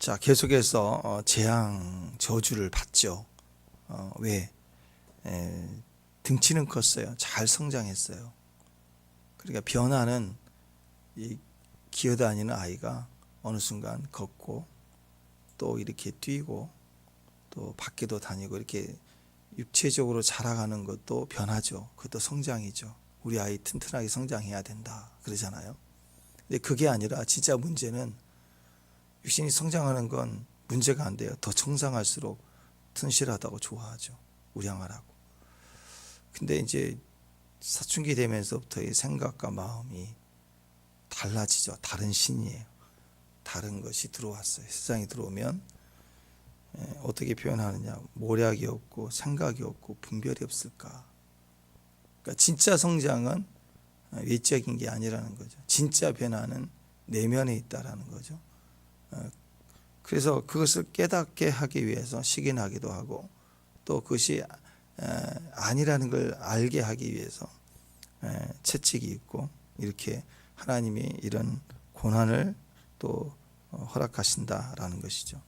자, 계속해서 재앙 저주를 받죠. 왜? 등치는 컸어요. 잘 성장했어요. 그러니까 변화는 이 기어다니는 아이가 어느 순간 걷고 또 이렇게 뛰고 또 밖에도 다니고 이렇게 육체적으로 자라가는 것도 변하죠. 그것도 성장이죠. 우리 아이 튼튼하게 성장해야 된다 그러잖아요. 근데 그게 아니라 진짜 문제는 육신이 성장하는 건 문제가 안 돼요. 더 성장할수록 튼실하다고 좋아하죠. 우량하라고. 근데 이제 사춘기 되면서부터 의 생각과 마음이 달라지죠. 다른 신이에요. 다른 것이 들어왔어요. 세상에 들어오면 어떻게 표현하느냐. 모략이 없고 생각이 없고 분별이 없을까. 그러니까 진짜 성장은 외적인 게 아니라는 거죠. 진짜 변화는 내면에 있다라는 거죠. 그래서 그것을 깨닫게 하기 위해서 시기나기도 하고 또 그것이 아니라는 걸 알게 하기 위해서 채찍이 있고 이렇게 하나님이 이런 고난을 또 허락하신다라는 것이죠.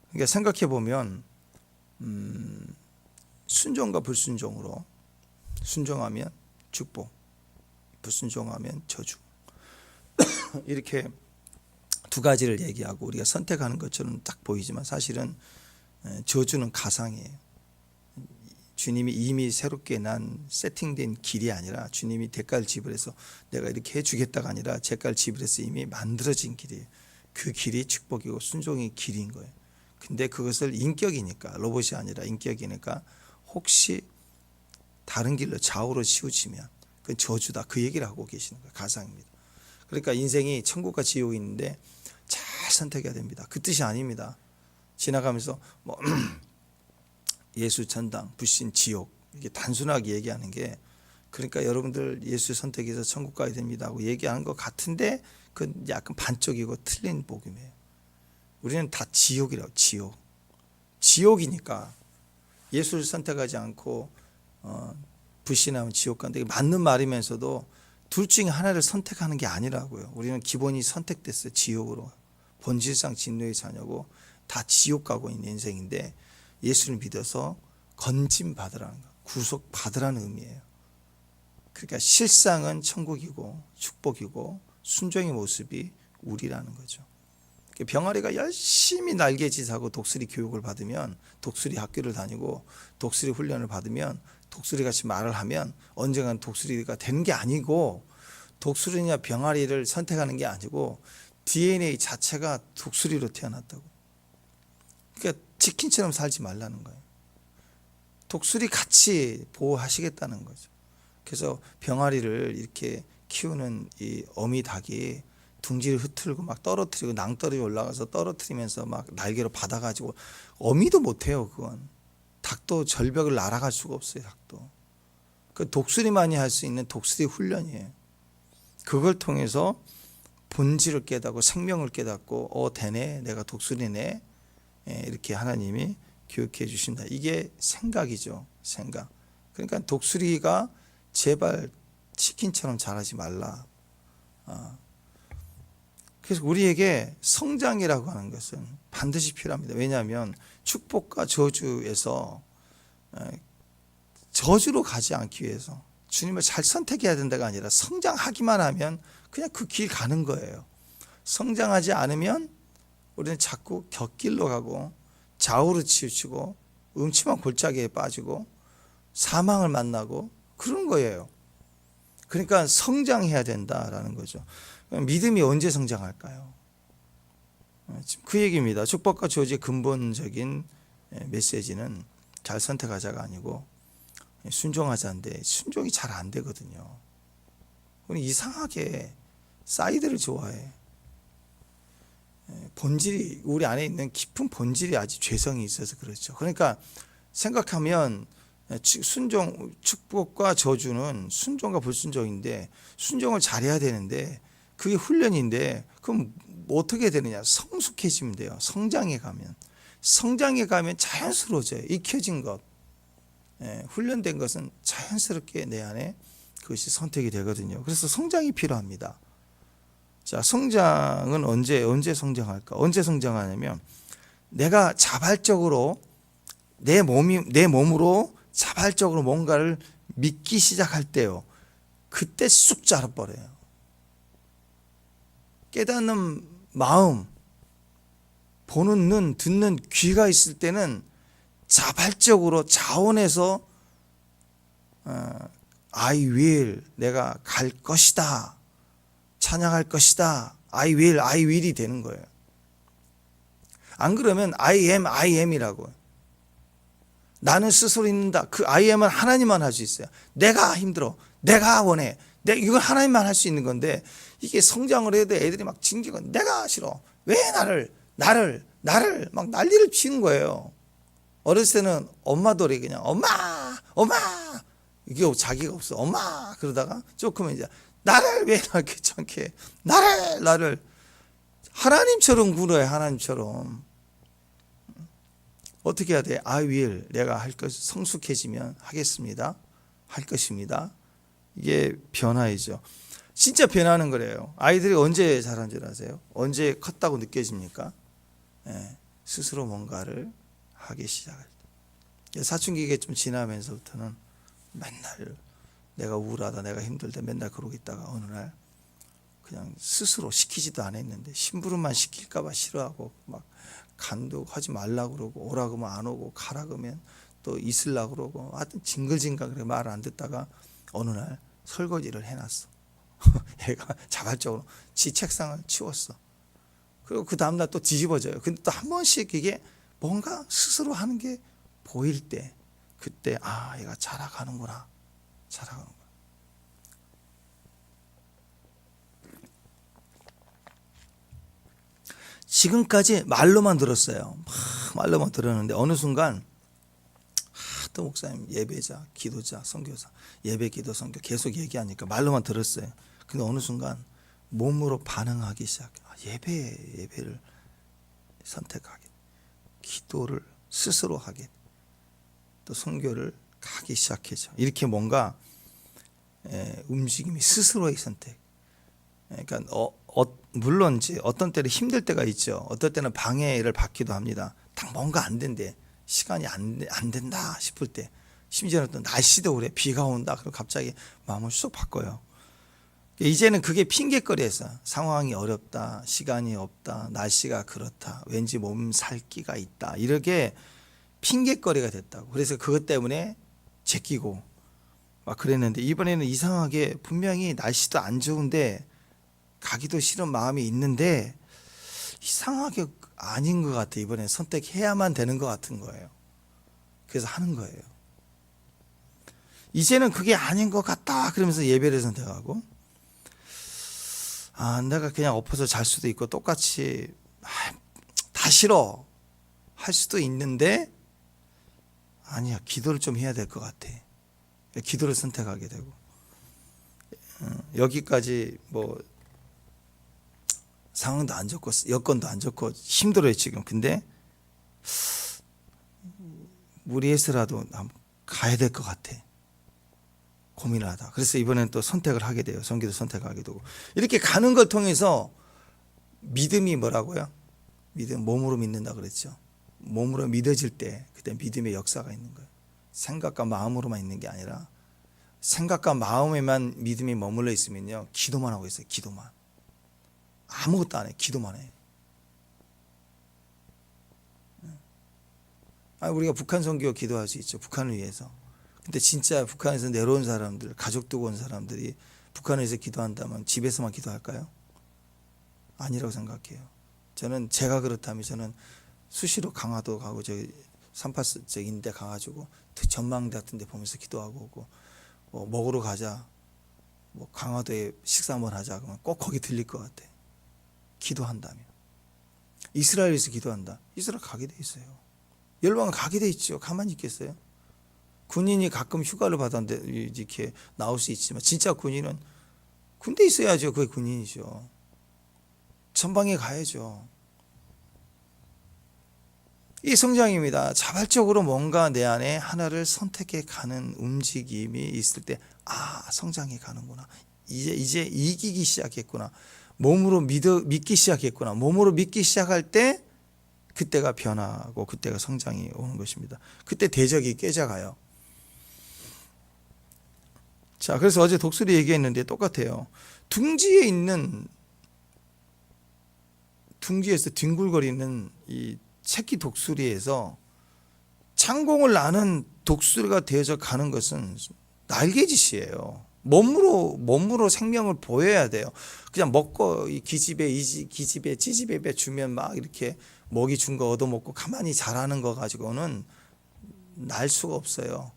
그러니까 생각해 보면 순종과 불순종으로 순종하면 축복, 불순종하면 저주 이렇게 두 가지를 얘기하고 우리가 선택하는 것처럼 딱 보이지만 사실은 저주는 가상이에요. 주님이 이미 새롭게 난 세팅된 길이 아니라 주님이 대가를 지불해서 내가 이렇게 해주겠다가 아니라 대가를 지불해서 이미 만들어진 길이에요. 그 길이 축복이고 순종의 길인 거예요. 근데 그것을 인격이니까 로봇이 아니라 인격이니까 혹시 다른 길로 좌우로 치우치면 그건 저주다. 그 얘기를 하고 계시는 거예요. 가상입니다. 그러니까 인생이 천국과 지옥이 있는데 잘 선택해야 됩니다. 그 뜻이 아닙니다. 지나가면서 뭐 예수 전당, 불신, 지옥 이게 단순하게 얘기하는 게 그러니까 여러분들 예수 선택해서 천국 가야 됩니다 하고 얘기하는 것 같은데 그건 약간 반쪽이고 틀린 복음이에요. 우리는 다 지옥이라고. 지옥이니까 예수를 선택하지 않고 불신하면 지옥 간다. 이게 맞는 말이면서도 둘 중에 하나를 선택하는 게 아니라고요. 우리는 기본이 선택됐어요. 지옥으로. 본질상 진노의 자녀고 다 지옥 가고 있는 인생인데 예수를 믿어서 건짐 받으라는 거, 구속 받으라는 의미예요. 그러니까 실상은 천국이고 축복이고 순종의 모습이 우리라는 거죠. 병아리가 열심히 날개짓하고 독수리 교육을 받으면 독수리 학교를 다니고 독수리 훈련을 받으면 독수리 같이 말을 하면 언젠간 독수리가 되는 게 아니고 독수리냐 병아리를 선택하는 게 아니고 DNA 자체가 독수리로 태어났다고. 그러니까 치킨처럼 살지 말라는 거예요. 독수리 같이 보호하시겠다는 거죠. 그래서 병아리를 이렇게 키우는 이 어미 닭이 둥지를 흐트르고 막 떨어뜨리고 낭떠러지 올라가서 떨어뜨리면서 막 날개로 받아가지고 어미도 못해요. 그건 닭도 절벽을 날아갈 수가 없어요. 닭도 그 독수리만이 할 수 있는 독수리 훈련이에요. 그걸 통해서 본질을 깨닫고 생명을 깨닫고 되네 내가 독수리네 이렇게 하나님이 교육해 주신다. 이게 생각이죠. 생각. 그러니까 독수리가 제발 치킨처럼 자라지 말라. 그래서 우리에게 성장이라고 하는 것은 반드시 필요합니다. 왜냐하면 축복과 저주에서 저주로 가지 않기 위해서 주님을 잘 선택해야 된다가 아니라 성장하기만 하면 그냥 그 길 가는 거예요. 성장하지 않으면 우리는 자꾸 곁길로 가고 좌우로 치우치고 음침한 골짜기에 빠지고 사망을 만나고 그런 거예요. 그러니까 성장해야 된다라는 거죠. 믿음이 언제 성장할까요? 지금 그 얘기입니다. 축복과 저주의 근본적인 메시지는 잘 선택하자가 아니고 순종하자인데 순종이 잘 안 되거든요. 우리 이상하게 사이드를 좋아해. 본질이 우리 안에 있는 깊은 본질이 아직 죄성이 있어서 그렇죠. 그러니까 생각하면 순종, 축복과 저주는 순종과 불순종인데 순종을 잘해야 되는데 그게 훈련인데 그럼 어떻게 되느냐? 성숙해지면 돼요. 성장해 가면 자연스러워져요. 익혀진 것, 훈련된 것은 자연스럽게 내 안에 그것이 선택이 되거든요. 그래서 성장이 필요합니다. 자, 성장은 언제 성장할까? 언제 성장하냐면 내가 자발적으로 내 몸으로 자발적으로 뭔가를 믿기 시작할 때요. 그때 쑥 자라버려요. 깨닫는 마음, 보는 눈, 듣는 귀가 있을 때는 자발적으로 자원해서 I will, 내가 갈 것이다, 찬양할 것이다, I will이 되는 거예요. 안 그러면 I am이라고. 나는 스스로 있는다. 그 I am은 하나님만 할 수 있어요. 내가 힘들어, 내가 원해, 이건 하나님만 할 수 있는 건데, 이게 성장을 해도 애들이 막 징징거, 내가 싫어, 왜 나를 막 난리를 피는 거예요. 어렸을 때는 엄마들이 그냥 엄마 이게 자기가 없어, 엄마 그러다가 조금은 이제 나를 왜 나 귀찮게, 나를 하나님처럼 굴어요. 하나님처럼. 어떻게 해야 돼? I will, 내가 할 것, 성숙해지면 하겠습니다, 할 것입니다. 이게 변화이죠. 진짜 변하는 거래요. 아이들이 언제 자란 줄 아세요? 언제 컸다고 느껴집니까? 스스로 뭔가를 하기 시작할 때. 사춘기가 좀 지나면서부터는 맨날 내가 우울하다, 내가 힘들다 맨날 그러고 있다가 어느 날 그냥 스스로 시키지도 않았는데 심부름만 시킬까 봐 싫어하고 막 간도 하지 말라고 그러고, 오라 그러면 안 오고, 가라 그러면 또 있으려고 그러고, 하여튼 징글징글 그래 말 안 듣다가 어느 날 설거지를 해놨어. 얘가 자발적으로 지 책상을 치웠어. 그리고 그 다음날 또 뒤집어져요. 근데 또 한 번씩 이게 뭔가 스스로 하는 게 보일 때, 그때 얘가 자라가는구나. 지금까지 말로만 들었어요. 말로만 들었는데 어느 순간 또 목사님 예배자, 기도자, 선교사, 예배, 기도, 선교 계속 얘기하니까 말로만 들었어요. 근데 어느 순간 몸으로 반응하기 시작해. 예배를 선택하게, 기도를 스스로 하게, 또 선교를 가기 시작해죠. 이렇게 뭔가 움직임이 스스로의 선택. 그러니까 물론 이제 어떤 때는 힘들 때가 있죠. 어떨 때는 방해를 받기도 합니다. 딱 뭔가 안 된대, 시간이 안 된다 싶을 때, 심지어는 또 날씨도 그래, 비가 온다, 그럼 갑자기 마음을 쑥 바꿔요. 이제는 그게 핑계거리에서 상황이 어렵다, 시간이 없다, 날씨가 그렇다, 왠지 몸 살기가 있다, 이렇게 핑계거리가 됐다고. 그래서 그것 때문에 제끼고 막 그랬는데, 이번에는 이상하게 분명히 날씨도 안 좋은데 가기도 싫은 마음이 있는데 이상하게 아닌 것 같아. 이번에 선택해야만 되는 것 같은 거예요. 그래서 하는 거예요. 이제는 그게 아닌 것 같다 그러면서 예배를 선택하고, 내가 그냥 엎어서 잘 수도 있고 똑같이 다 싫어 할 수도 있는데, 아니야, 기도를 좀 해야 될 것 같아. 기도를 선택하게 되고, 여기까지 뭐 상황도 안 좋고 여건도 안 좋고 힘들어요 지금. 근데 무리해서라도 가야 될 것 같아, 고민을 하다. 그래서 이번엔 또 선택을 하게 돼요. 선기도 선택하게 되고, 이렇게 가는 걸 통해서 믿음이 뭐라고요? 믿음, 몸으로 믿는다 그랬죠. 몸으로 믿어질 때 그때 믿음의 역사가 있는 거예요. 생각과 마음으로만 있는 게 아니라, 생각과 마음에만 믿음이 머물러 있으면요, 기도만 하고 있어요. 기도만. 아무것도 안 해. 기도만 해. 우리가 북한 선교 기도할 수 있죠. 북한을 위해서. 근데 진짜 북한에서 내려온 사람들, 가족 두고 온 사람들이 북한에서 기도한다면 집에서만 기도할까요? 아니라고 생각해요. 저는 제가 그렇다면 저는 수시로 강화도 가고, 저기 삼파스 인데 가가지고 전망대 같은 데 보면서 기도하고 오고, 뭐 먹으러 가자, 뭐 강화도에 식사 한번 하자 그러면 꼭 거기 들릴 것 같아. 기도한다면. 이스라엘에서 기도한다, 이스라엘 가게 돼 있어요. 열방은 가게 돼 있죠. 가만히 있겠어요? 군인이 가끔 휴가를 받았는데 이렇게 나올 수 있지만, 진짜 군인은 군대 있어야죠. 그게 군인이죠. 전방에 가야죠. 이 성장입니다. 자발적으로 뭔가 내 안에 하나를 선택해 가는 움직임이 있을 때, 성장해 가는구나. 이제 이기기 시작했구나. 몸으로 믿기 시작했구나. 몸으로 믿기 시작할 때 그때가 변화하고 그때가 성장이 오는 것입니다. 그때 대적이 깨져가요. 자, 그래서 어제 독수리 얘기했는데 똑같아요. 둥지에서 뒹굴거리는 이 새끼 독수리에서 창공을 나는 독수리가 되어져 가는 것은 날개짓이에요. 몸으로 생명을 보여야 돼요. 그냥 먹고 이 기집애 찌집애 주면 막 이렇게 먹이 준 거 얻어먹고 가만히 자라는 거 가지고는 날 수가 없어요.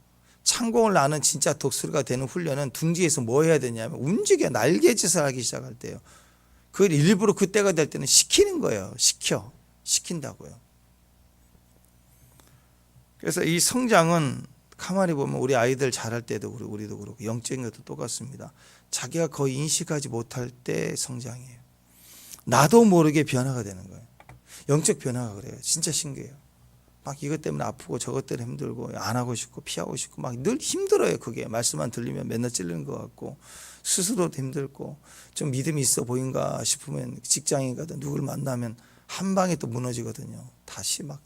창공을 나는 진짜 독수리가 되는 훈련은 둥지에서 뭐 해야 되냐면 움직여 날개짓을 하기 시작할 때요. 그걸 일부러 그때가 될 때는 시키는 거예요. 시킨다고요. 그래서 이 성장은 가만히 보면 우리 아이들 자랄 때도 그렇고 우리도 그렇고 영적인 것도 똑같습니다. 자기가 거의 인식하지 못할 때 성장이에요. 나도 모르게 변화가 되는 거예요. 영적 변화가 그래요. 진짜 신기해요. 막 이것 때문에 아프고 저것 때문에 힘들고 안 하고 싶고 피하고 싶고 막 늘 힘들어요. 그게 말씀만 들리면 맨날 찔리는 것 같고 스스로도 힘들고 좀 믿음이 있어 보인가 싶으면 직장인 가든 누굴 만나면 한 방에 또 무너지거든요. 다시 막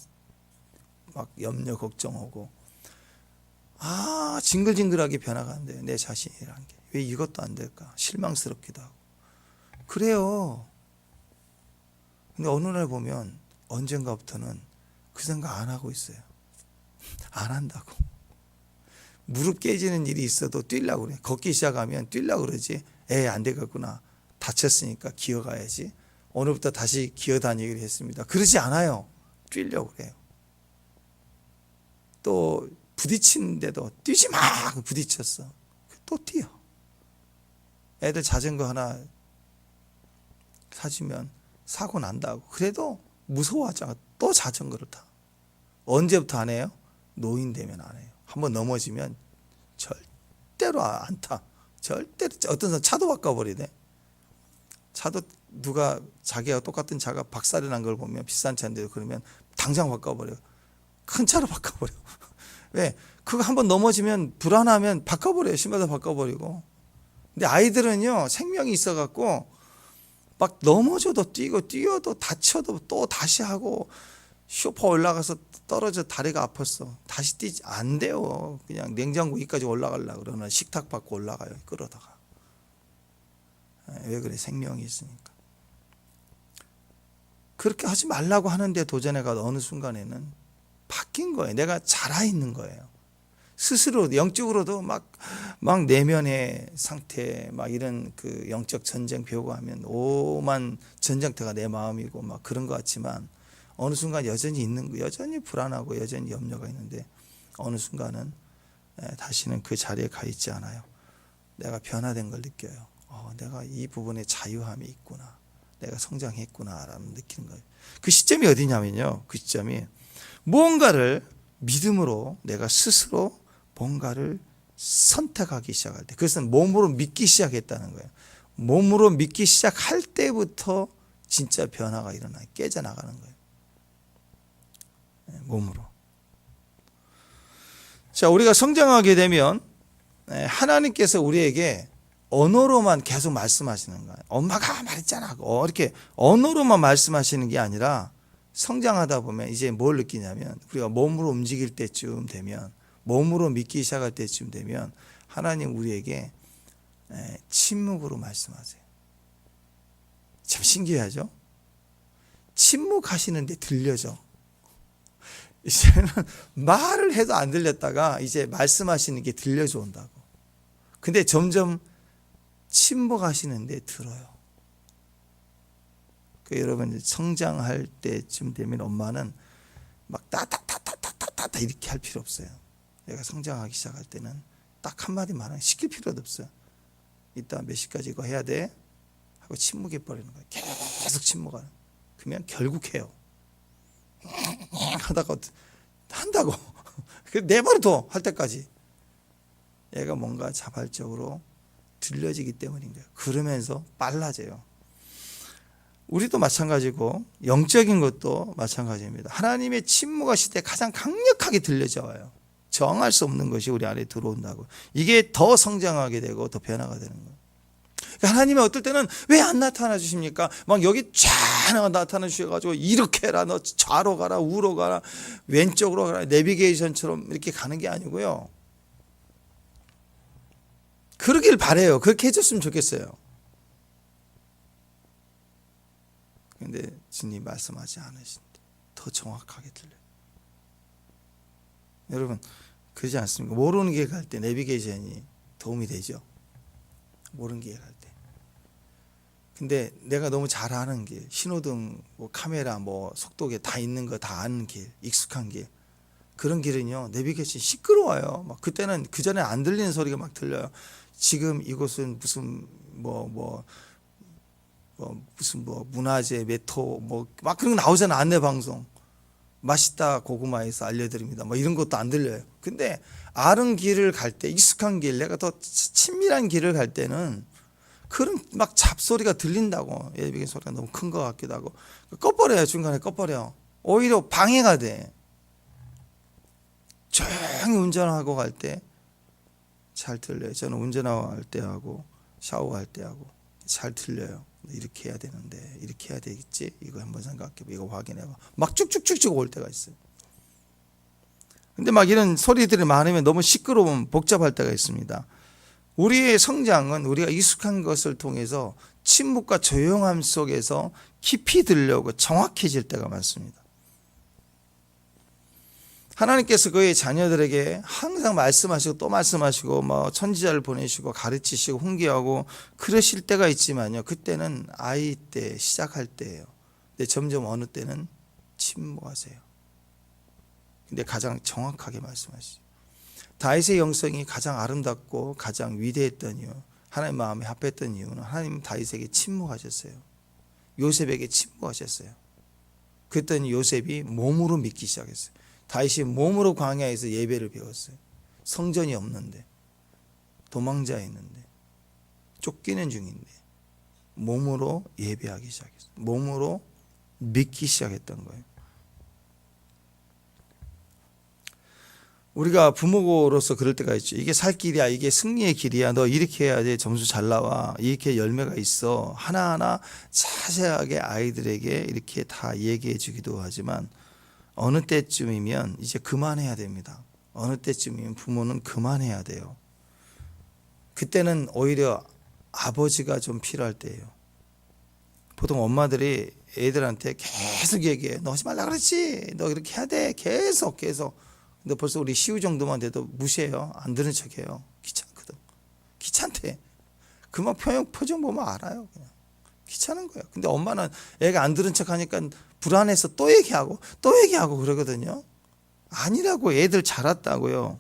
염려 걱정하고 징글징글하게 변화가는데 내 자신이란 게 왜 이것도 안 될까 실망스럽기도 하고 그래요. 근데 어느 날 보면 언젠가부터는 그 생각 안 하고 있어요. 안 한다고. 무릎 깨지는 일이 있어도 뛰려고 그래. 걷기 시작하면 뛰려고 그러지. 안 되겠구나. 다쳤으니까 기어가야지. 오늘부터 다시 기어다니기로 했습니다. 그러지 않아요. 뛰려고 그래요. 또 부딪히는데도 뛰지 마! 부딪혔어. 또 뛰어. 애들 자전거 하나 사주면 사고 난다고. 그래도 무서워하잖아. 또 자전거를 타. 언제부터 안 해요? 노인 되면 안 해요. 한번 넘어지면 절대로 안 타. 절대로. 어떤 사람 차도 바꿔버리네. 차도 누가 자기가 똑같은 차가 박살이 난 걸 보면 비싼 차인데 그러면 당장 바꿔버려. 큰 차로 바꿔버려. 왜? 그거 한번 넘어지면 불안하면 바꿔버려요. 신발도 바꿔버리고. 근데 아이들은요 생명이 있어갖고 막 넘어져도 뛰고 뛰어도 다쳐도 또 다시 하고 쇼파 올라가서 떨어져 다리가 아팠어. 다시 뛰지 안 돼요. 그냥 냉장고 위까지 올라가려고 그러나 식탁 받고 올라가요. 끌어다가. 왜 그래? 생명이 있으니까. 그렇게 하지 말라고 하는데 도전해가 어느 순간에는 바뀐 거예요. 내가 자라있는 거예요. 스스로 영적으로도 막 내면의 상태 막 이런 그 영적 전쟁 배우고 오만 전쟁터가 내 마음이고 막 그런 것 같지만 어느 순간 여전히 여전히 불안하고 여전히 염려가 있는데 어느 순간은 다시는 그 자리에 가 있지 않아요. 내가 변화된 걸 느껴요. 내가 이 부분에 자유함이 있구나. 내가 성장했구나라는 느끼는 거예요. 그 시점이 어디냐면요. 그 시점이 무언가를 믿음으로 내가 스스로 뭔가를 선택하기 시작할 때 그것은 몸으로 믿기 시작했다는 거예요. 몸으로 믿기 시작할 때부터 진짜 변화가 일어나요. 깨져나가는 거예요. 몸으로. 자, 우리가 성장하게 되면 하나님께서 우리에게 언어로만 계속 말씀하시는 거예요. 엄마가 말했잖아. 이렇게 언어로만 말씀하시는 게 아니라 성장하다 보면 이제 뭘 느끼냐면 우리가 몸으로 움직일 때쯤 되면 몸으로 믿기 시작할 때쯤 되면 하나님 우리에게 침묵으로 말씀하세요. 참 신기하죠? 침묵하시는데 들려져. 이제는 말을 해도 안 들렸다가 이제 말씀하시는 게 들려져 온다고. 근데 점점 침묵하시는데 들어요. 여러분 성장할 때쯤 되면 엄마는 막 따따따따따따따 이렇게 할 필요 없어요. 내가 성장하기 시작할 때는 딱 한마디 말하면 시킬 필요도 없어요. 이따 몇 시까지 이거 해야 돼? 하고 침묵해 버리는 거예요. 계속 침묵하는. 그러면 결국 해요. 하다가 한다고. 내버려둬 할 때까지. 얘가 뭔가 자발적으로 들려지기 때문인 거예요. 그러면서 빨라져요. 우리도 마찬가지고 영적인 것도 마찬가지입니다. 하나님의 침묵하실 때 가장 강력하게 들려져 와요. 정할 수 없는 것이 우리 안에 들어온다고. 이게 더 성장하게 되고 더 변화가 되는 거예요. 하나님이 어떨 때는 왜 안 나타나 주십니까? 막 여기 쫙 나타나 주셔가지고 이렇게 해라, 너 좌로 가라, 우로 가라, 왼쪽으로 가라, 내비게이션처럼 이렇게 가는 게 아니고요. 그러길 바래요. 그렇게 해줬으면 좋겠어요. 근데 주님 말씀하지 않으신데 더 정확하게 들려요. 여러분 그러지 않습니까? 모르는 길 갈 때 내비게이션이 도움이 되죠. 모르는 길 갈 때. 근데 내가 너무 잘 아는 길, 신호등, 뭐 카메라, 뭐 속도계 다 있는 거 다 아는 길, 익숙한 길, 그런 길은요 내비게이션 시끄러워요. 막 그때는 그 전에 안 들리는 소리가 막 들려요. 지금 이곳은 무슨 무슨 문화재 메토 뭐 막 그런 거 나오잖아. 안내 방송. 맛있다 고구마에서 알려드립니다. 뭐 이런 것도 안 들려요. 근데 아는 길을 갈 때, 익숙한 길, 내가 더 친밀한 길을 갈 때는 그런 막 잡소리가 들린다고. 예비견 소리가 너무 큰 것 같기도 하고. 꺼버려요. 중간에 꺼버려. 오히려 방해가 돼. 조용히 운전하고 갈 때 잘 들려요. 저는 운전할 때 하고 샤워할 때 하고 잘 들려요. 이렇게 해야 되는데 이렇게 해야 되겠지. 이거 한번 생각해봐. 이거 확인해봐. 막 쭉쭉쭉쭉 올 때가 있어요. 근데 막 이런 소리들이 많으면 너무 시끄러우면 복잡할 때가 있습니다. 우리의 성장은 우리가 익숙한 것을 통해서 침묵과 조용함 속에서 깊이 들려고 정확해질 때가 많습니다. 하나님께서 그의 자녀들에게 항상 말씀하시고 또 말씀하시고 뭐 선지자를 보내시고 가르치시고 훈계하고 그러실 때가 있지만요. 그때는 아이 때 시작할 때예요. 근데 점점 어느 때는 침묵하세요. 근데 가장 정확하게 말씀하시죠. 다윗의 영성이 가장 아름답고 가장 위대했던 이유, 하나님 마음에 합했던 이유는 하나님 다윗에게 침묵하셨어요. 요셉에게 침묵하셨어요. 그랬더니 요셉이 몸으로 믿기 시작했어요. 다윗이 몸으로 광야에서 예배를 배웠어요. 성전이 없는데, 도망자 있는데, 쫓기는 중인데 몸으로 예배하기 시작했어요. 몸으로 믿기 시작했던 거예요. 우리가 부모로서 그럴 때가 있죠. 이게 살 길이야, 이게 승리의 길이야, 너 이렇게 해야지 점수 잘 나와, 이렇게 열매가 있어, 하나하나 자세하게 아이들에게 이렇게 다 얘기해 주기도 하지만 어느 때쯤이면 이제 그만해야 됩니다. 어느 때쯤이면 부모는 그만해야 돼요. 그때는 오히려 아버지가 좀 필요할 때예요. 보통 엄마들이 애들한테 계속 얘기해. 너 하지 말라 그랬지, 너 이렇게 해야 돼, 계속. 근데 벌써 우리 시우 정도만 돼도 무시해요. 안 들은 척해요. 귀찮거든. 귀찮대. 그만 표정 보면 알아요. 그냥 귀찮은 거예요. 근데 엄마는 애가 안 들은 척하니까 불안해서 또 얘기하고 그러거든요. 아니라고. 애들 자랐다고요.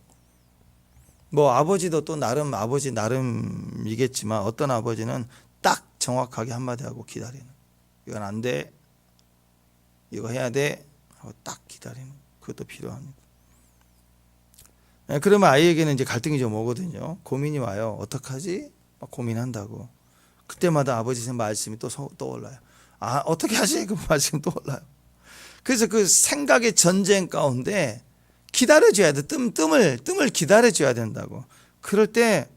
뭐 아버지도 또 나름 아버지 나름이겠지만 어떤 아버지는 딱 정확하게 한마디 하고 기다리는. 이건 안 돼, 이거 해야 돼 하고 딱 기다리는. 그것도 필요합니다. 그러면 아이에게는 이제 갈등이 좀 오거든요. 고민이 와요. 어떡하지? 막 고민한다고. 그때마다 아버지 말씀이 또 떠올라요. 아, 어떻게 하지? 그 말씀이 떠올라요. 그래서 그 생각의 전쟁 가운데 기다려줘야 돼. 뜸을 기다려줘야 된다고. 그럴 때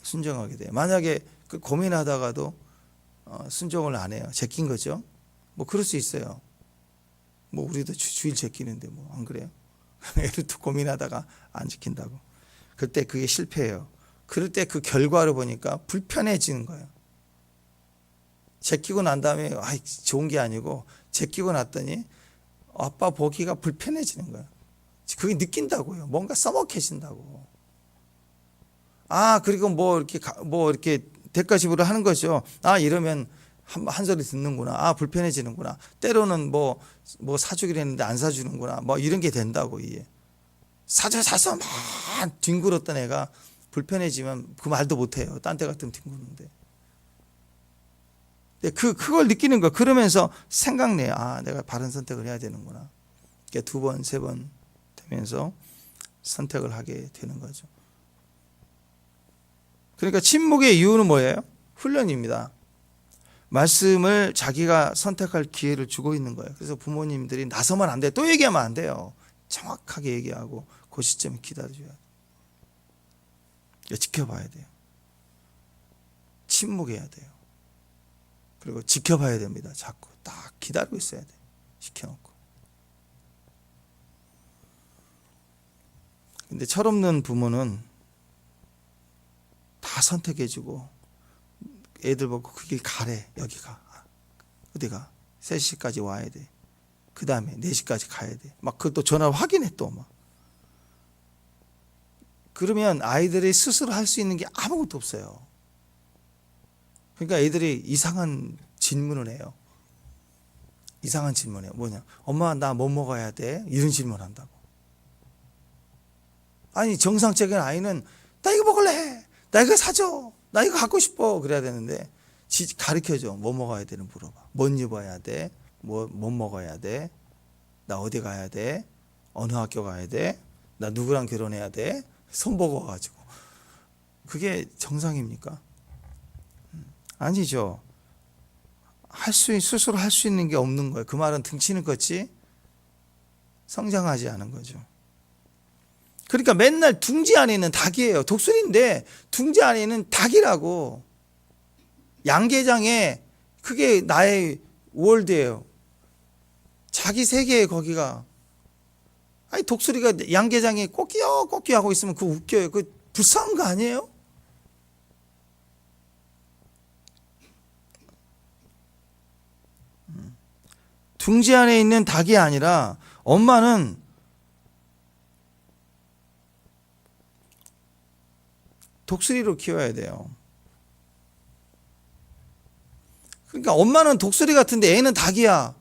순종하게 돼요. 만약에 그 고민하다가도 순종을 안 해요. 제낀 거죠. 뭐 그럴 수 있어요. 뭐 우리도 주일 제끼는데 뭐 안 그래요? 애를 또 고민하다가 안 지킨다고. 그때 그게 실패해요. 그럴 때 그 결과를 보니까 불편해지는 거예요. 제끼고 난 다음에 좋은 게 아니고 제끼고 났더니 아빠 보기가 불편해지는 거예요. 그게 느낀다고요. 뭔가 써먹해진다고. 그리고 뭐 이렇게 대가시부를 하는 거죠. 이러면 한 소리 듣는구나. 불편해지는구나. 때로는 뭐 사주기로 했는데 안 사주는구나. 뭐 이런 게 된다고. 이게 사서 막 뒹굴었던 애가 불편해지면 그 말도 못해요. 딴 데 같으면 뒹구는데. 그걸 느끼는 거야. 그러면서 생각내요. 내가 바른 선택을 해야 되는구나. 그러니까 2번, 3번 되면서 선택을 하게 되는 거죠. 그러니까 침묵의 이유는 뭐예요? 훈련입니다. 말씀을 자기가 선택할 기회를 주고 있는 거예요. 그래서 부모님들이 나서면 안 돼. 또 얘기하면 안 돼요. 정확하게 얘기하고 그 시점에 기다려줘야 돼요. 지켜봐야 돼요. 침묵해야 돼요. 그리고 지켜봐야 됩니다. 자꾸 딱 기다리고 있어야 돼요. 시켜놓고. 근데 철없는 부모는 다 선택해주고 애들 보고 그 길 가래. 여기가 어디가 3시까지 와야 돼. 그 다음에 4시까지 가야 돼. 막 그것도 전화를 확인해 또 막. 그러면 아이들이 스스로 할 수 있는 게 아무것도 없어요. 그러니까 애들이 이상한 질문을 해요. 이상한 질문이에요. 뭐냐? 엄마 나 뭐 먹어야 돼? 이런 질문 한다고. 아니 정상적인 아이는 나 이거 먹을래. 나 이거 사줘. 나 이거 갖고 싶어. 그래야 되는데 가르쳐줘. 뭐 먹어야 되는 물어봐. 뭔 입어야 돼? 뭐 먹어야 돼? 나 어디 가야 돼? 어느 학교 가야 돼? 나 누구랑 결혼해야 돼? 손보고 가지고. 그게 정상입니까? 아니죠. 스스로 할 수 있는 게 없는 거예요. 그 말은 등치는 거지 성장하지 않은 거죠. 그러니까 맨날 둥지 안에 있는 닭이에요. 독수리인데 둥지 안에 있는 닭이라고. 양계장에 그게 나의 월드예요. 자기 세계에 거기가. 아니 독수리가 양계장에 꼬끼요 꼬끼 하고 있으면 그거 웃겨요. 그 불쌍한 거 아니에요? 둥지 안에 있는 닭이 아니라 엄마는 독수리로 키워야 돼요. 그러니까 엄마는 독수리 같은데 애는 닭이야.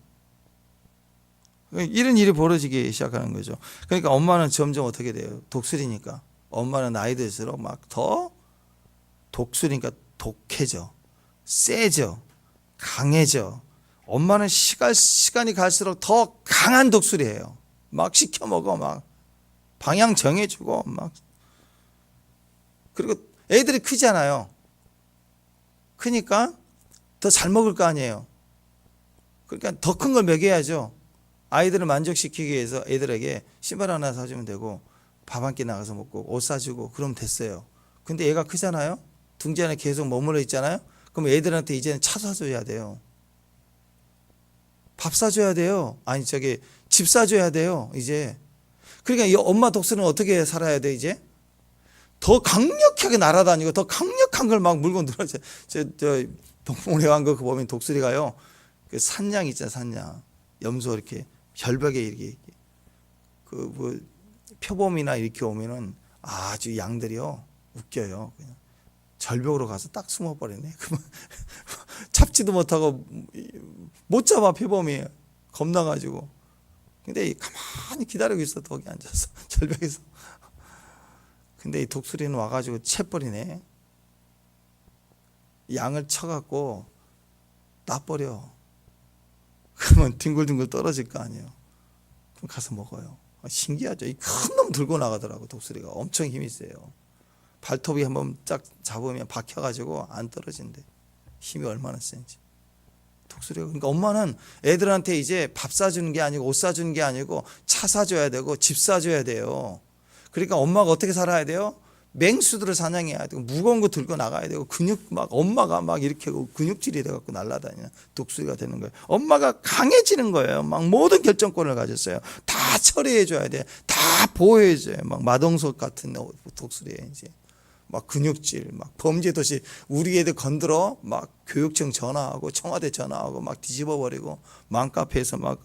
이런 일이 벌어지기 시작하는 거죠. 그러니까 엄마는 점점 어떻게 돼요? 독수리니까. 엄마는 나이 들수록 막 더 독수리니까 독해져. 세져. 강해져. 엄마는 시간이 갈수록 더 강한 독수리예요. 막 시켜 먹어. 막 방향 정해주고 막. 그리고 애들이 크잖아요. 크니까 더 잘 먹을 거 아니에요. 그러니까 더 큰 걸 먹여야죠. 아이들을 만족시키기 위해서 애들에게 신발 하나 사주면 되고 밥 한 끼 나가서 먹고 옷 사주고 그러면 됐어요. 근데 애가 크잖아요. 둥지 안에 계속 머물러 있잖아요. 그럼 애들한테 이제는 차 사줘야 돼요. 밥 사줘야 돼요. 아니 집 사줘야 돼요. 이제. 그러니까 이 엄마 독수리는 어떻게 살아야 돼 이제? 더 강력하게 날아다니고 더 강력한 걸 막 물고 늘어져. 저 동물의 왕국 보면 독수리가요. 그 산양 있잖아요. 산양. 염소 이렇게 절벽에 이렇게 그 뭐 표범이나 이렇게 오면은 아주 양들이요 웃겨요. 그냥 절벽으로 가서 딱 숨어버리네. 그러면 잡지도 못하고 못 잡아 표범이 겁나가지고. 근데 가만히 기다리고 있어 거기 앉아서 절벽에서. 근데 이 독수리는 와가지고 채버리네. 양을 쳐갖고 놔버려. 그러면 뒹굴뒹굴 떨어질 거 아니에요. 그럼 가서 먹어요. 신기하죠. 이 큰 놈 들고 나가더라고. 독수리가 엄청 힘이 세요. 발톱이 한번 쫙 잡으면 박혀가지고 안 떨어진대. 힘이 얼마나 센지. 독수리가. 그러니까 엄마는 애들한테 이제 밥 사주는 게 아니고 옷 사주는 게 아니고 차 사줘야 되고 집 사줘야 돼요. 그러니까 엄마가 어떻게 살아야 돼요? 맹수들을 사냥해야 되고 무거운 거 들고 나가야 되고 엄마가 막 이렇게 근육질이 돼갖고 날아다니는 독수리가 되는 거예요. 엄마가 강해지는 거예요. 막 모든 결정권을 가졌어요. 다 처리해줘야 돼. 다 보호해줘요. 막 마동석 같은 독수리에 이제 막 근육질, 막 범죄도시 우리 애들 건드려 막 교육청 전화하고 청와대 전화하고 막 뒤집어버리고 맘카페에서 막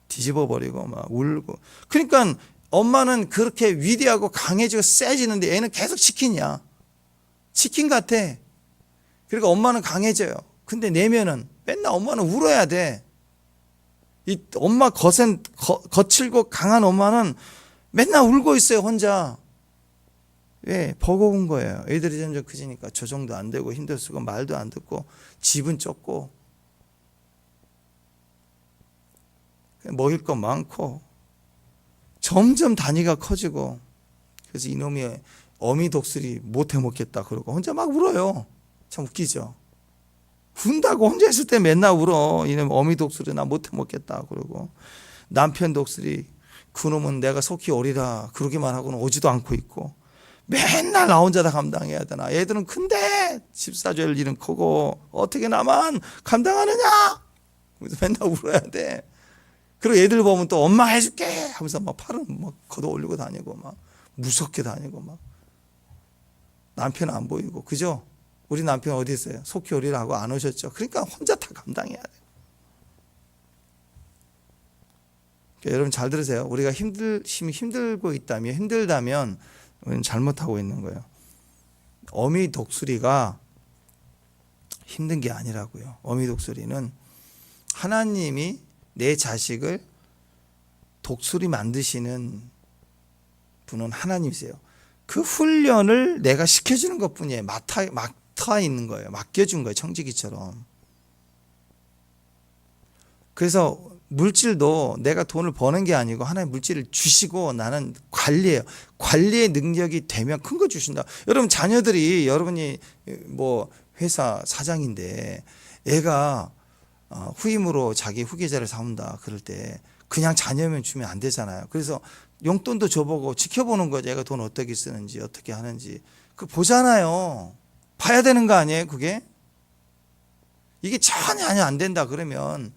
뒤집어버리고 막 울고. 그러니까 엄마는 그렇게 위대하고 강해지고 세지는데 애는 계속 치킨이야. 치킨 같아. 그러니까 엄마는 강해져요. 근데 내면은 맨날 엄마는 울어야 돼. 이 엄마 거칠고 강한 엄마는 맨날 울고 있어요, 혼자. 왜? 버거운 거예요. 애들이 점점 커지니까 조정도 안 되고 힘들 쓰고 말도 안 듣고 집은 좁고 먹일 거 많고 점점 단위가 커지고. 그래서 이놈이 어미 독수리 못해 먹겠다 그러고 혼자 막 울어요. 참 웃기죠. 운다고 혼자 있을 때 맨날 울어. 이놈 어미 독수리 나 못해 먹겠다 그러고. 남편 독수리 그놈은 내가 속히 오리라 그러기만 하고는 오지도 않고 있고. 맨날 나 혼자 다 감당해야 되나? 애들은 큰데 집 사줄 일은 크고 어떻게 나만 감당하느냐? 그래서 맨날 울어야 돼. 그리고 애들 보면 또 엄마 해줄게 하면서 막 팔은 막 걷어 올리고 다니고 막 무섭게 다니고 막 남편 안 보이고 그죠? 우리 남편 어디 있어요? 속히 오리라고 안 오셨죠? 그러니까 혼자 다 감당해야 돼. 그러니까 여러분 잘 들으세요. 우리가 힘들고 있다면 힘들다면 우리는 잘못하고 있는 거예요. 어미 독수리가 힘든 게 아니라고요. 어미 독수리는 하나님이 내 자식을 독수리 만드시는 분은 하나님이세요. 그 훈련을 내가 시켜주는 것뿐이에요. 맡아 있는 거예요. 맡겨준 거예요. 청지기처럼. 그래서 물질도 내가 돈을 버는 게 아니고 하나님 물질을 주시고 나는 관리해요. 관리의 능력이 되면 큰 거 주신다. 여러분 자녀들이 여러분이 뭐 회사 사장인데 애가 후임으로 자기 후계자를 사온다 그럴 때 그냥 자녀면 주면 안 되잖아요. 그래서 용돈도 줘보고 지켜보는 거죠. 애가 돈 어떻게 쓰는지 어떻게 하는지 그 보잖아요. 봐야 되는 거 아니에요 그게? 이게 전혀 안 된다 그러면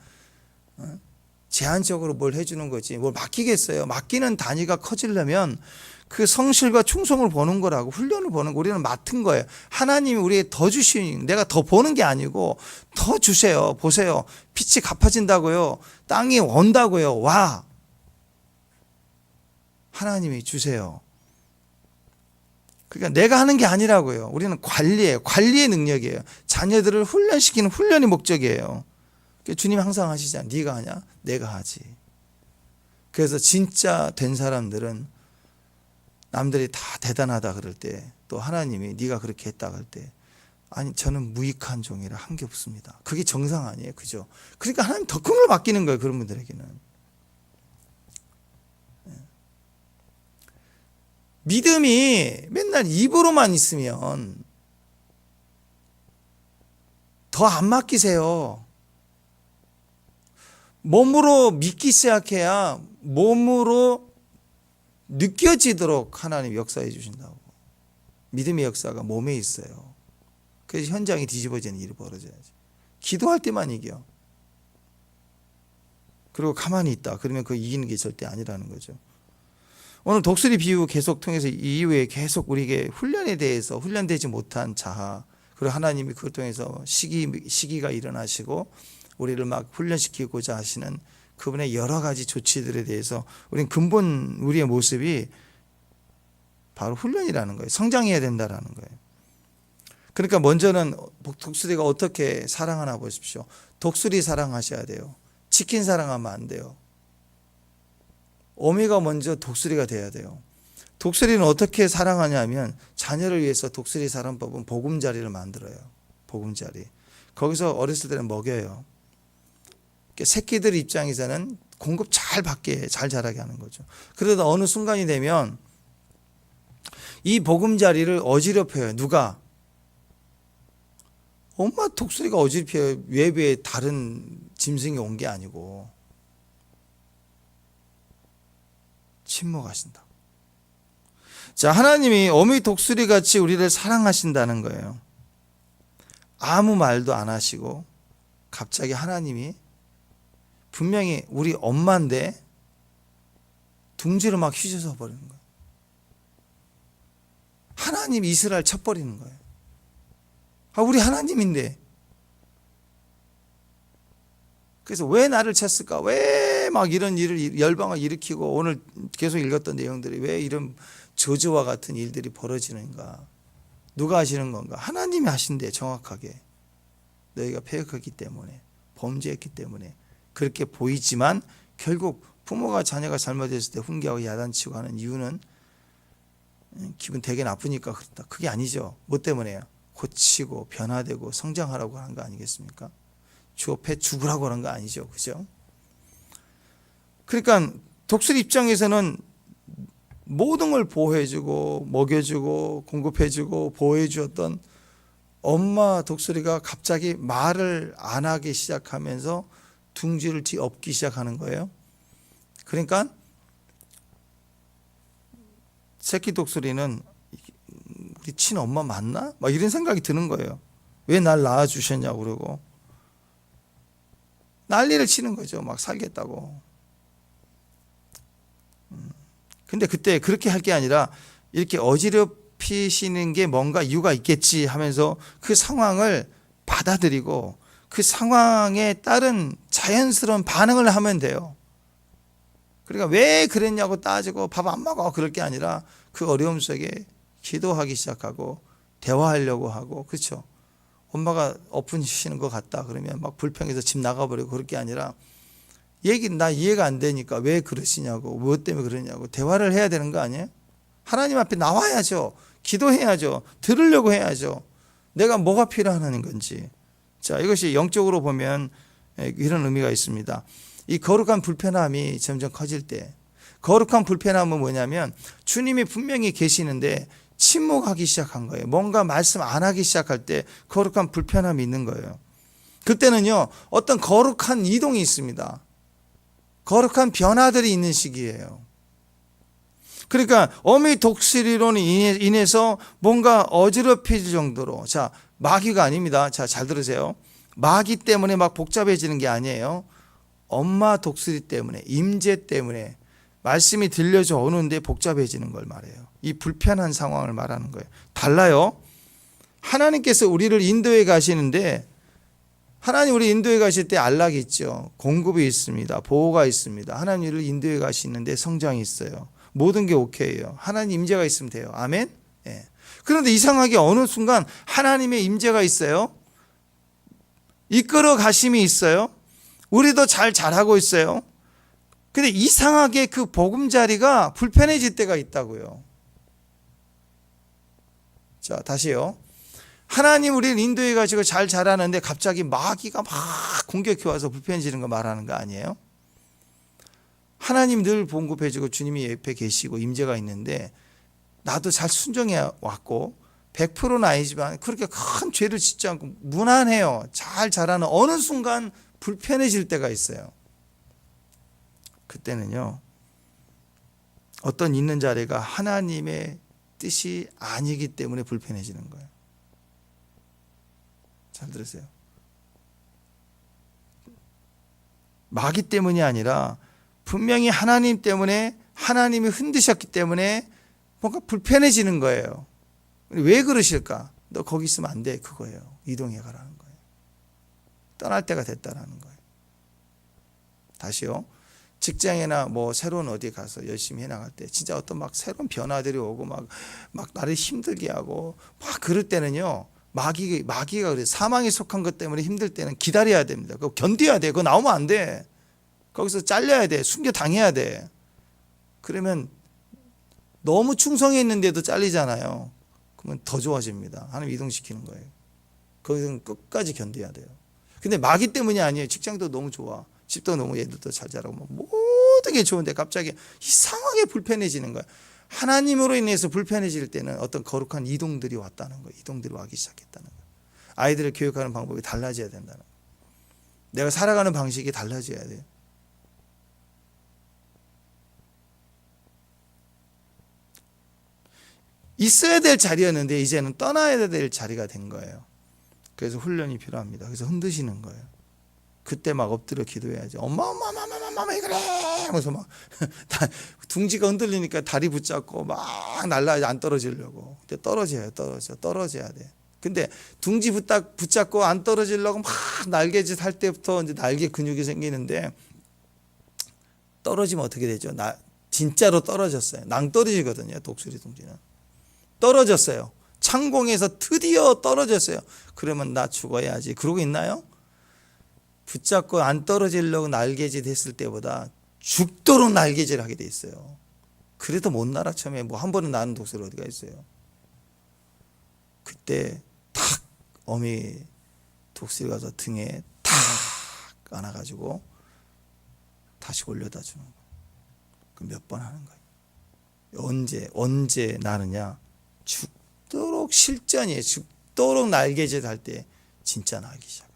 제한적으로 뭘 해주는 거지 뭘 맡기겠어요. 맡기는 단위가 커지려면 그 성실과 충성을 보는 거라고 훈련을 보는 거 우리는 맡은 거예요. 하나님이 우리에게 더 주시니 내가 더 보는 게 아니고 더 주세요. 보세요. 빛이 갚아진다고요. 땅이 온다고요. 와. 하나님이 주세요. 그러니까 내가 하는 게 아니라고요. 우리는 관리예요. 관리의 능력이에요. 자녀들을 훈련시키는 훈련이 목적이에요. 주님이 항상 하시잖아요. 네가 하냐? 내가 하지. 그래서 진짜 된 사람들은 남들이 다 대단하다 그럴 때 또 하나님이 네가 그렇게 했다 그럴 때 아니 저는 무익한 종이라 한 게 없습니다. 그게 정상 아니에요. 그죠? 그러니까 하나님 더 큰 걸 맡기는 거예요. 그런 분들에게는. 믿음이 맨날 입으로만 있으면 더 안 맡기세요. 몸으로 믿기 시작해야 몸으로 느껴지도록 하나님 역사해 주신다고. 믿음의 역사가 몸에 있어요. 그래서 현장이 뒤집어지는 일이 벌어져야지. 기도할 때만 이겨. 그리고 가만히 있다. 그러면 그거 이기는 게 절대 아니라는 거죠. 오늘 독수리 비유 계속 통해서 이 이후에 계속 우리에게 훈련에 대해서 훈련되지 못한 자아 그리고 하나님이 그걸 통해서 시기가 일어나시고 우리를 막 훈련시키고자 하시는 그분의 여러 가지 조치들에 대해서 우리는 근본 우리의 모습이 바로 훈련이라는 거예요. 성장해야 된다라는 거예요. 그러니까 먼저는 독수리가 어떻게 사랑하나 보십시오. 독수리 사랑하셔야 돼요. 치킨 사랑하면 안 돼요. 어미가 먼저 독수리가 돼야 돼요. 독수리는 어떻게 사랑하냐면 자녀를 위해서 독수리 사랑법은 보금자리를 만들어요. 보금자리. 거기서 어렸을 때는 먹여요. 새끼들 입장에서는 공급 잘 받게 잘 자라게 하는 거죠. 그러다 어느 순간이 되면 이 보금자리를 어지럽혀요. 누가? 엄마 독수리가 어지럽혀요. 외부에 다른 짐승이 온 게 아니고 침묵하신다. 자, 하나님이 어미 독수리 같이 우리를 사랑하신다는 거예요. 아무 말도 안 하시고 갑자기 하나님이 분명히 우리 엄마인데 둥지로 막 휘저어 버리는 거예요. 하나님 이스라엘 쳐버리는 거예요. 우리 하나님인데. 그래서 왜 나를 쳤을까? 왜 막 이런 일을 열방을 일으키고 오늘 계속 읽었던 내용들이 왜 이런 저주와 같은 일들이 벌어지는가? 누가 하시는 건가? 하나님이 하신대 정확하게. 너희가 패역했기 때문에 범죄했기 때문에 그렇게 보이지만 결국 부모가 자녀가 잘못했을 때 훈계하고 야단치고 하는 이유는 기분 되게 나쁘니까 그렇다. 그게 아니죠. 뭐 때문에요? 고치고 변화되고 성장하라고 하는 거 아니겠습니까? 주업해 죽으라고 하는 거 아니죠. 그죠? 그러니까 독수리 입장에서는 모든 걸 보호해주고 먹여주고 공급해주고 보호해주었던 엄마 독수리가 갑자기 말을 안 하기 시작하면서 둥지를 뒤엎기 시작하는 거예요. 그러니까 새끼 독수리는 우리 친엄마 맞나? 막 이런 생각이 드는 거예요. 왜 날 낳아주셨냐고 그러고 난리를 치는 거죠. 막 살겠다고. 근데 그때 그렇게 할 게 아니라 이렇게 어지럽히시는 게 뭔가 이유가 있겠지 하면서 그 상황을 받아들이고 그 상황에 따른 자연스러운 반응을 하면 돼요. 그러니까 왜 그랬냐고 따지고 밥 안 먹어 그럴 게 아니라 그 어려움 속에 기도하기 시작하고 대화하려고 하고, 그렇죠? 엄마가 엎으시는 것 같다 그러면 막 불평해서 집 나가버리고 그럴 게 아니라 나 이해가 안 되니까 왜 그러시냐고, 무엇 때문에 그러냐고 대화를 해야 되는 거 아니에요? 하나님 앞에 나와야죠. 기도해야죠. 들으려고 해야죠. 내가 뭐가 필요하는 건지. 자, 이것이 영적으로 보면 이런 의미가 있습니다. 이 거룩한 불편함이 점점 커질 때, 거룩한 불편함은 뭐냐면 주님이 분명히 계시는데 침묵하기 시작한 거예요. 뭔가 말씀 안 하기 시작할 때 거룩한 불편함이 있는 거예요. 그때는요, 어떤 거룩한 이동이 있습니다. 거룩한 변화들이 있는 시기예요. 그러니까 어미 독수리로 인해서 뭔가 어지럽혀질 정도로, 자, 마귀가 아닙니다. 자, 잘 들으세요. 마귀 때문에 막 복잡해지는 게 아니에요. 엄마 독수리 때문에, 임재 때문에 말씀이 들려져 오는데 복잡해지는 걸 말해요. 이 불편한 상황을 말하는 거예요. 달라요. 하나님께서 우리를 인도해 가시는데, 하나님 우리 인도해 가실 때 안락이 있죠. 공급이 있습니다. 보호가 있습니다. 하나님 우리를 인도해 가시는데 성장이 있어요. 모든 게 오케이예요. 하나님 임재가 있으면 돼요. 아멘. 예. 그런데 이상하게 어느 순간 하나님의 임재가 있어요. 이끌어 가심이 있어요. 우리도 잘 자라고 있어요. 근데 이상하게 그 보금자리가 불편해질 때가 있다고요. 자, 다시요. 하나님 우리를 인도해 가지고 잘 자라는데 갑자기 마귀가 막 공격해 와서 불편해지는 거 말하는 거 아니에요? 하나님 늘 공급해 주고 주님이 옆에 계시고 임재가 있는데 나도 잘 순종해 왔고 100%는 아니지만 그렇게 큰 죄를 짓지 않고 무난해요. 잘 자라는 어느 순간 불편해질 때가 있어요. 그때는요, 어떤 있는 자리가 하나님의 뜻이 아니기 때문에 불편해지는 거예요. 잘 들으세요. 마귀 때문이 아니라 분명히 하나님 때문에, 하나님이 흔드셨기 때문에 뭔가 불편해지는 거예요. 왜 그러실까? 너 거기 있으면 안 돼. 그거예요. 이동해 가라는 거예요. 떠날 때가 됐다라는 거예요. 다시요. 직장이나 뭐 새로운 어디 가서 열심히 해나갈 때 진짜 어떤 막 새로운 변화들이 오고 막 나를 힘들게 하고 막 그럴 때는요, 마귀가 그래, 사망에 속한 것 때문에 힘들 때는 기다려야 됩니다. 그거 견뎌야 돼. 그거 나오면 안 돼. 거기서 잘려야 돼. 숨겨 당해야 돼. 그러면 너무 충성해 있는데도 잘리잖아요. 그러면 더 좋아집니다. 하나님 이동시키는 거예요. 거기서는 끝까지 견뎌야 돼요. 근데 마귀 때문이 아니에요. 직장도 너무 좋아. 집도 너무 애들도 잘 자라고 모든 게 좋은데 갑자기 이상하게 불편해지는 거야. 하나님으로 인해서 불편해질 때는 어떤 거룩한 이동들이 왔다는 거예요. 이동들이 와기 시작했다는 거예요. 아이들을 교육하는 방법이 달라져야 된다는 거예요. 내가 살아가는 방식이 달라져야 돼요. 있어야 될 자리였는데 이제는 떠나야 될 자리가 된 거예요. 그래서 훈련이 필요합니다. 그래서 흔드시는 거예요. 그때 막 엎드려 기도해야죠. 엄마 왜 그래? 하면서 막 둥지가 흔들리니까 다리 붙잡고 막 날라 안 떨어지려고. 근데 떨어져야 돼. 근데 둥지 붙잡고 안 떨어지려고 막 날개짓 할 때부터 이제 날개 근육이 생기는데 떨어지면 어떻게 되죠? 진짜로 떨어졌어요. 낭떠러지거든요. 독수리 둥지는. 떨어졌어요. 창공에서 드디어 떨어졌어요. 그러면 나 죽어야지. 그러고 있나요? 붙잡고 안 떨어지려고 날개짓 했을 때보다 죽도록 날개짓을 하게 돼 있어요. 그래도 못 날아. 처음에 뭐 한 번은 나는 독수리 어디가 있어요. 그때 탁 어미 독수리 가서 등에 탁 안아가지고 다시 올려다 주는 거예요. 그럼 몇 번 하는 거예요. 언제 나느냐? 죽도록 실전이에요. 죽도록 날개짓 할 때 진짜 나기 시작하는.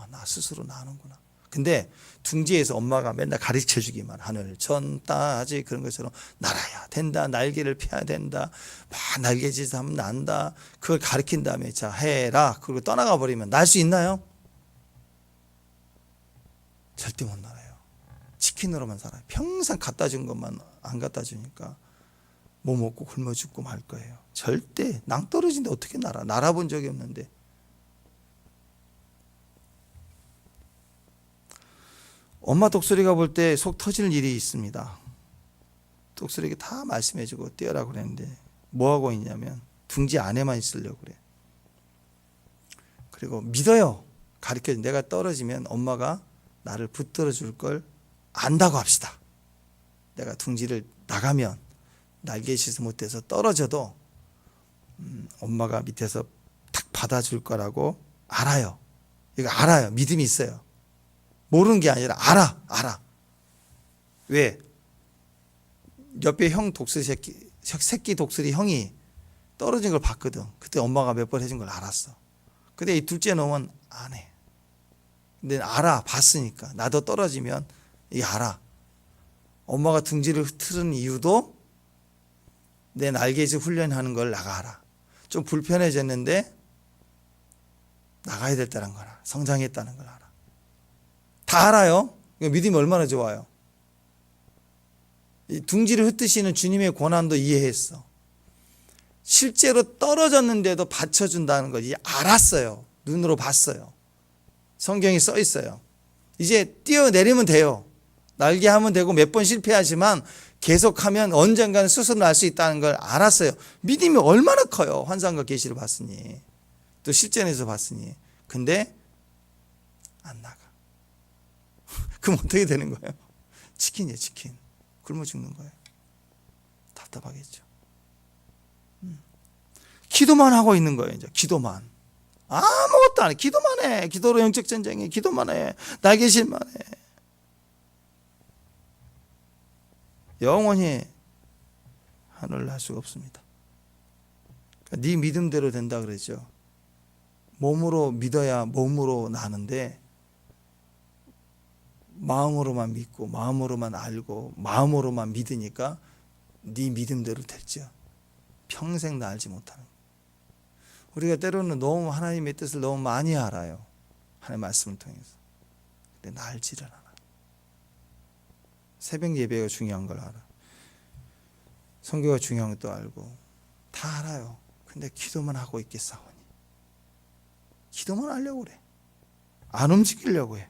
나 스스로 나는구나. 근데 둥지에서 엄마가 맨날 가르쳐 주기만, 하늘 전 따지 그런 것처럼 날아야 된다, 날개를 펴야 된다, 막 날개짓 하면 난다, 그걸 가르친 다음에 자 해라 그리고 떠나가 버리면 날 수 있나요? 절대 못 날아요. 치킨으로만 살아요. 평생 갖다 준 것만 안 갖다 주니까 뭐 먹고 굶어 죽고 말 거예요. 절대 낭떠러지인데 어떻게 날아본 적이 없는데. 엄마 독수리가 볼 때 속 터질 일이 있습니다. 독수리에게 다 말씀해주고 뛰어라 그랬는데 뭐 하고 있냐면 둥지 안에만 있으려고 그래. 그리고 믿어요. 가르쳐준 내가 떨어지면 엄마가 나를 붙들어 줄 걸 안다고 합시다. 내가 둥지를 나가면 날개짓을 못해서 떨어져도 엄마가 밑에서 탁 받아줄 거라고 알아요. 이거 알아요. 믿음이 있어요. 모르는 게 아니라 알아. 왜? 옆에 형 독수리 새끼 독수리 형이 떨어진 걸 봤거든. 그때 엄마가 몇 번 해준 걸 알았어. 근데 이 둘째 놈은 안 해. 근데 알아. 봤으니까. 나도 떨어지면 이 알아. 엄마가 둥지를 흐트는 이유도 내 날개짓 훈련하는 걸 나가 알아. 좀 불편해졌는데 나가야 될 때란 걸 알아. 성장했다는 걸 알아. 다 알아요. 믿음이 얼마나 좋아요. 이 둥지를 흩으시는 주님의 고난도 이해했어. 실제로 떨어졌는데도 받쳐준다는 걸 알았어요. 눈으로 봤어요. 성경에 써 있어요. 이제 뛰어내리면 돼요. 날개 하면 되고 몇 번 실패하지만 계속하면 언젠가는 스스로 날 수 있다는 걸 알았어요. 믿음이 얼마나 커요. 환상과 계시를 봤으니 또 실전에서 봤으니. 근데 안 나가. 그럼 어떻게 되는 거예요? 치킨이에요. 치킨. 굶어 죽는 거예요. 답답하겠죠. 기도만 하고 있는 거예요. 이제 기도만. 아무것도 안 해. 기도만 해. 기도로 영적 전쟁해. 기도만 해. 날개짓만 해. 영원히 하늘을 날 수가 없습니다. 그러니까 네 믿음대로 된다 그랬죠. 몸으로 믿어야 몸으로 나는데 마음으로만 믿고 마음으로만 알고 마음으로만 믿으니까 네 믿음대로 됐죠. 평생 날지 못하는. 우리가 때로는 너무 하나님의 뜻을 너무 많이 알아요. 하나님의 말씀을 통해서. 근데 날지를 않아. 새벽 예배가 중요한 걸 알아. 선교가 중요한 것도 알고 다 알아요. 근데 기도만 하고 있겠사오니. 기도만 하려고 그래. 안 움직이려고 해.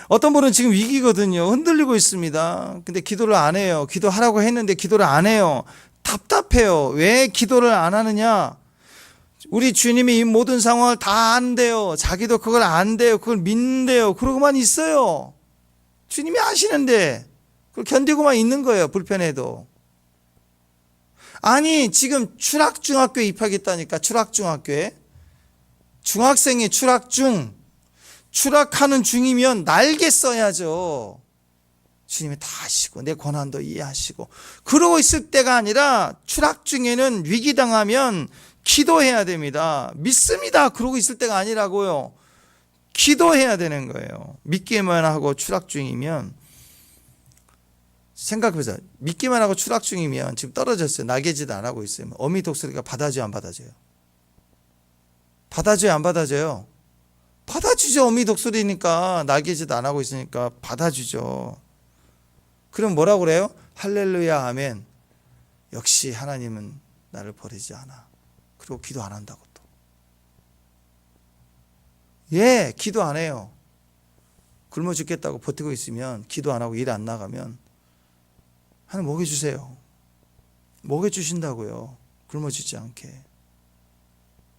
어떤 분은 지금 위기거든요. 흔들리고 있습니다. 근데 기도를 안 해요. 기도하라고 했는데 기도를 안 해요. 답답해요. 왜 기도를 안 하느냐? 우리 주님이 이 모든 상황을 다 안대요. 자기도 그걸 안대요. 그걸 믿는데요. 그러고만 있어요. 주님이 아시는데 그걸 견디고만 있는 거예요. 불편해도. 아니 지금 추락중학교에 입학했다니까. 추락중학교에. 중학생이 추락하는 중이면 날개 써야죠. 주님이 다 아시고 내 고난도 이해하시고 그러고 있을 때가 아니라 추락 중에는 위기당하면 기도해야 됩니다. 믿습니다. 그러고 있을 때가 아니라고요. 기도해야 되는 거예요. 믿기만 하고 추락 중이면 생각해보세요. 믿기만 하고 추락 중이면 지금 떨어졌어요. 날개짓 안 하고 있어요. 어미 독수리가 받아줘요? 안 받아줘요? 받아줘요? 안 받아줘요? 받아주죠. 어미 독수리니까 날개짓 안 하고 있으니까 받아주죠. 그럼 뭐라고 그래요? 할렐루야 아멘. 역시 하나님은 나를 버리지 않아. 그리고 기도 안 한다고 또. 예, 기도 안 해요. 굶어 죽겠다고 버티고 있으면 기도 안 하고 일 안 나가면 하나님 먹여주세요. 먹여주신다고요. 굶어 죽지 않게.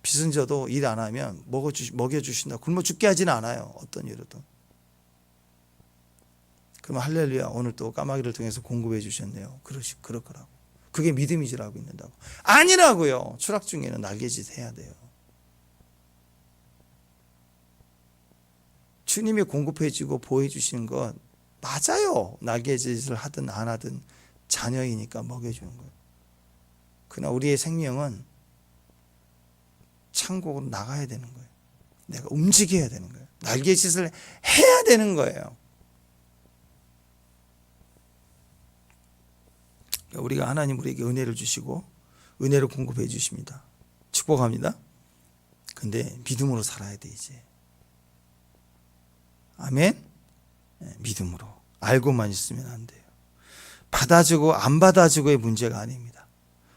빚은 져도 일 안 하면 먹여주신다. 굶어 죽게 하지는 않아요. 어떤 일로도. 그러면 할렐루야 오늘 또 까마귀를 통해서 공급해 주셨네요. 그럴 거라고. 그게 믿음이지라고 있는다고. 아니라고요. 추락 중에는 날개짓 해야 돼요. 주님이 공급해 주고 보여 주시는 건 맞아요. 날개짓을 하든 안 하든 자녀이니까 먹여주는 거예요. 그러나 우리의 생명은 천국으로 나가야 되는 거예요. 내가 움직여야 되는 거예요. 날개짓을 해야 되는 거예요. 우리가 하나님 우리에게 은혜를 주시고 은혜를 공급해 주십니다. 축복합니다. 근데 믿음으로 살아야 돼 이제. 아멘. 믿음으로. 알고만 있으면 안 돼요. 받아주고 안 받아주고의 문제가 아닙니다.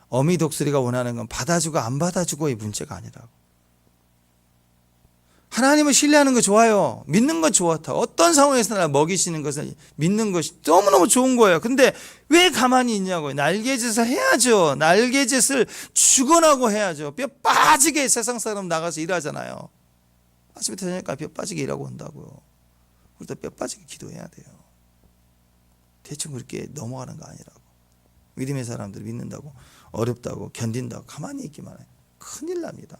어미 독수리가 원하는 건 받아주고 안 받아주고의 문제가 아니라고. 하나님을 신뢰하는 거 좋아요. 믿는 건 좋다. 어떤 상황에서나 먹이시는 것을 믿는 것이 너무너무 좋은 거예요. 근데 왜 가만히 있냐고요. 날개짓을 해야죠. 날개짓을 죽어나고 해야죠. 뼈 빠지게 세상 사람 나가서 일하잖아요. 아침부터 저녁까지 뼈 빠지게 일하고 온다고요. 우리도 뼈 빠지게 기도해야 돼요. 대충 그렇게 넘어가는 거 아니라고. 믿음의 사람들 믿는다고 어렵다고 견딘다고 가만히 있기만 해요. 큰일 납니다.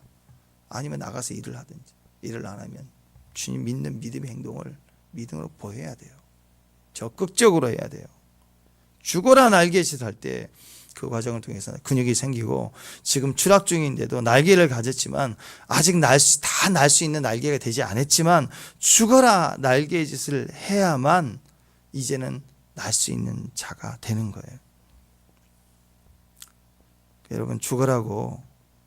아니면 나가서 일을 하든지. 일을 안 하면 주님 믿는 믿음의 행동을 믿음으로 보여야 돼요. 적극적으로 해야 돼요. 죽어라 날개짓 할 때 그 과정을 통해서 근육이 생기고 지금 추락 중인데도 날개를 가졌지만 아직 다 날 수 있는 날개가 되지 않았지만 죽어라 날개짓을 해야만 이제는 날 수 있는 자가 되는 거예요. 여러분 죽어라고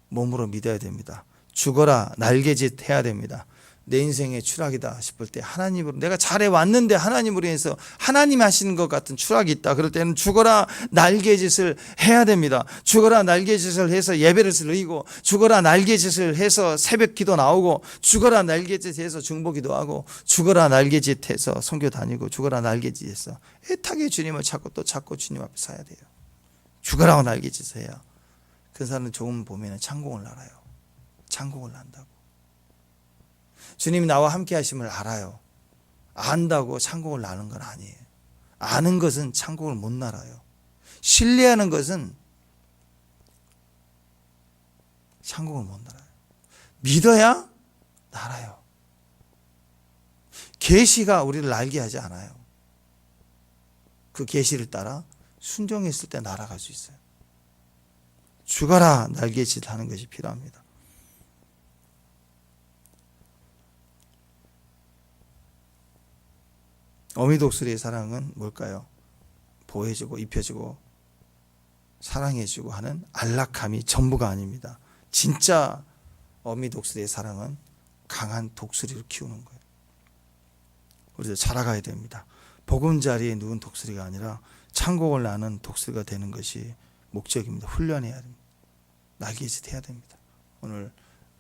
몸으로 믿어야 됩니다. 죽어라 날개짓 해야 됩니다. 내 인생의 추락이다 싶을 때 하나님으로 내가 잘해왔는데 하나님으로 인해서 하나님 하시는 것 같은 추락이 있다. 그럴 때는 죽어라 날개짓을 해야 됩니다. 죽어라 날개짓을 해서 예배를 드리고 죽어라 날개짓을 해서 새벽 기도 나오고 죽어라 날개짓 해서 중보기도 하고 죽어라 날개짓 해서 선교 다니고 죽어라 날개짓 해서 애타게 주님을 찾고 또 찾고 주님 앞에 서야 돼요. 죽어라 날개짓을 해야 그 사람은 조금 보면 창공을 알아요. 창공을 안다고. 주님이 나와 함께 하심을 알아요. 안다고 창공을 나는 건 아니에요. 아는 것은 창공을 못 날아요. 신뢰하는 것은 창공을 못 날아요. 믿어야 날아요. 계시가 우리를 날게 하지 않아요. 그 계시를 따라 순종했을 때 날아갈 수 있어요. 죽어라 날개짓 하는 것이 필요합니다. 어미 독수리의 사랑은 뭘까요? 보호해주고 입혀주고 사랑해주고 하는 안락함이 전부가 아닙니다. 진짜 어미 독수리의 사랑은 강한 독수리를 키우는 거예요. 우리도 자라가야 됩니다. 보금자리에 누운 독수리가 아니라 창공을 나는 독수리가 되는 것이 목적입니다. 훈련해야 됩니다. 날개짓 해야 됩니다. 오늘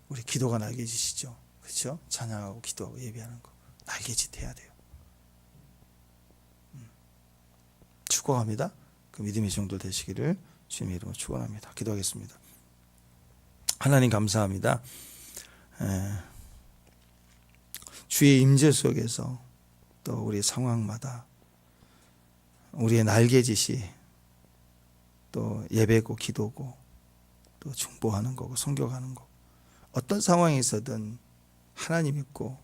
우리 기도가 날개짓이죠. 그렇죠? 찬양하고 기도하고 예배하는 거 날개짓 해야 돼요. 축복합니다. 그 믿음의 정도 되시기를 주님의 이름으로 축원합니다. 기도하겠습니다. 하나님 감사합니다. 주의 임재 속에서 또 우리의 상황마다 우리의 날개짓이 또 예배고 기도고 또 중보하는 거고 선교하는 거고 어떤 상황에서든 하나님 믿고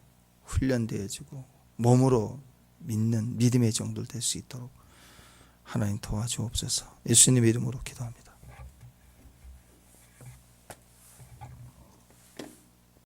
훈련되어지고 몸으로 믿는 믿음의 정도를 될 수 있도록 하나님 도와주옵소서. 예수님의 이름으로 기도합니다.